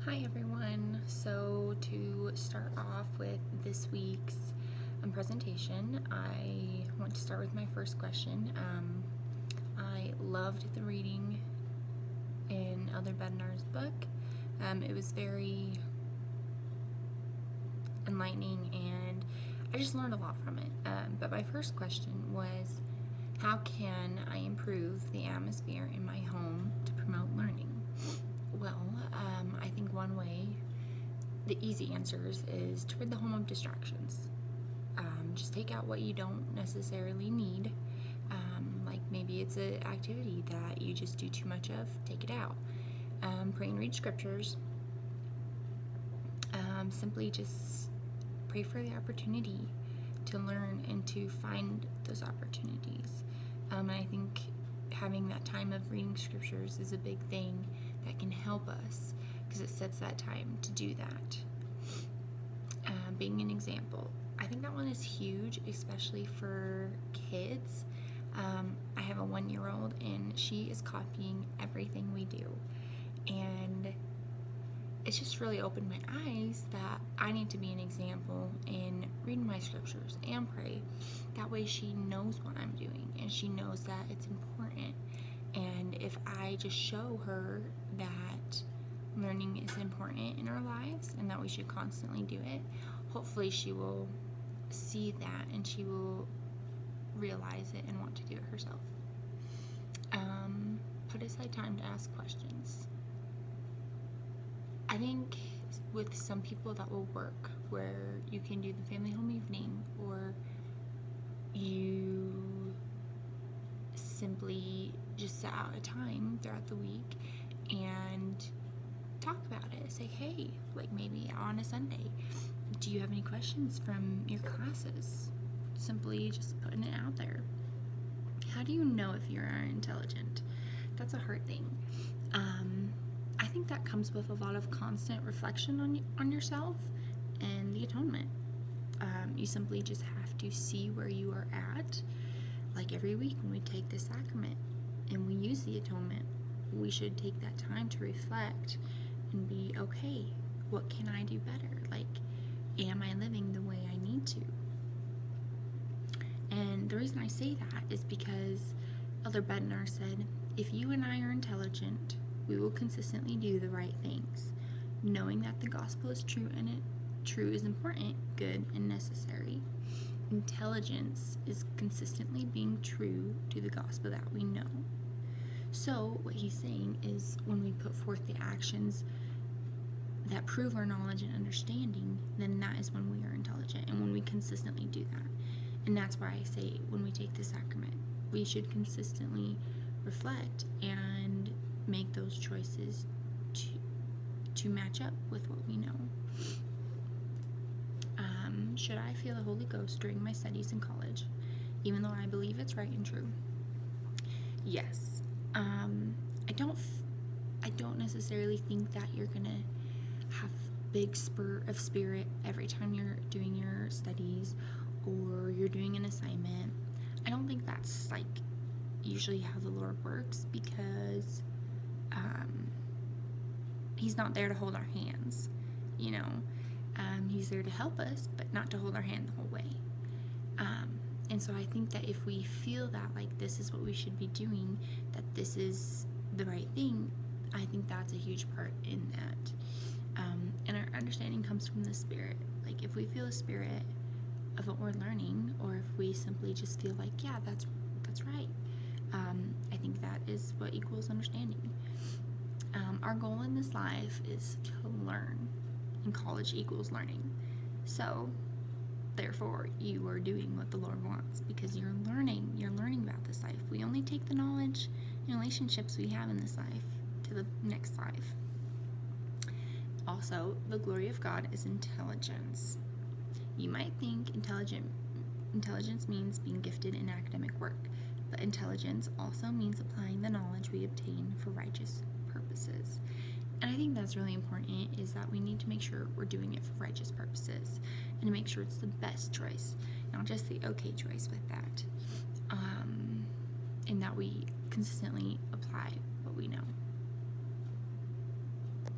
Hi everyone. So to start off with this week's presentation, I want to start with my first question. I loved the reading in Elder Bednar's book. It was very enlightening and I just learned a lot from it. But my first question was, how can I improve the atmosphere in my home to promote learning? Well, I think one way, the easy answers, is to rid the home of distractions. Just take out what you don't necessarily need. Like maybe it's an activity that you just do too much of, take it out. Pray and read scriptures. Simply just pray for the opportunity to learn and to find those opportunities. And I think having that time of reading scriptures is a big thing that can help us because it sets that time to do that. Being an example, I think that one is huge, especially for kids. I have a 1-year-old and she is copying everything we do, and it's just really opened my eyes that I need to be an example in reading my scriptures and pray. That way she knows what I'm doing and she knows that it's important. And if I just show her that learning is important in our lives and that we should constantly do it, hopefully she will see that and she will realize it and want to do it herself. Put aside time to ask questions. I think with some people that will work where you can do the family home evening, or you simply just set out a time throughout the week and talk about it. Say, hey, like maybe on a Sunday, do you have any questions from your classes? Simply just putting it out there. How do you know if you're intelligent? That's a hard thing. I think that comes with a lot of constant reflection on yourself and the atonement. You simply just have to see where you are at. Like every week when we take the sacrament and we use the atonement, we should take that time to reflect and be, okay, what can I do better? Like, am I living the way I need to? And the reason I say that is because Elder Bednar said, if you and I are intelligent, we will consistently do the right things, knowing that the gospel is true and true is important, good, and necessary. Intelligence is consistently being true to the gospel that we know. So what he's saying is, when we put forth the actions that prove our knowledge and understanding, then that is when we are intelligent, and when we consistently do that. And that's why I say, when we take the sacrament, we should consistently reflect and make those choices to match up with what we know. Should I feel the Holy Ghost during my studies in college, even though I believe it's right and true? Yes. I don't necessarily think that you're gonna have big spurt of spirit every time you're doing your studies or you're doing an assignment. I don't think that's like usually how the Lord works, because he's not there to hold our hands, you know. He's there to help us, but not to hold our hand the whole way. And so I think that if we feel that like this is what we should be doing, that this is the right thing, I think that's a huge part in that. And our understanding comes from the Spirit. Like if we feel the Spirit of what we're learning, or if we simply just feel like, yeah, that's right, I think that is what equals understanding. Our goal in this life is to learn, and college equals learning. So therefore you are doing what the Lord wants, because you're learning about this life. We only take the knowledge and relationships we have in this life to the next life. Also, the glory of God is intelligence. You might think intelligence means being gifted in academic work, but intelligence also means applying the knowledge we obtain for righteous purposes. And I think that's really important, is that we need to make sure we're doing it for righteous purposes and to make sure it's the best choice, not just the okay choice with that. And that we consistently apply what we know.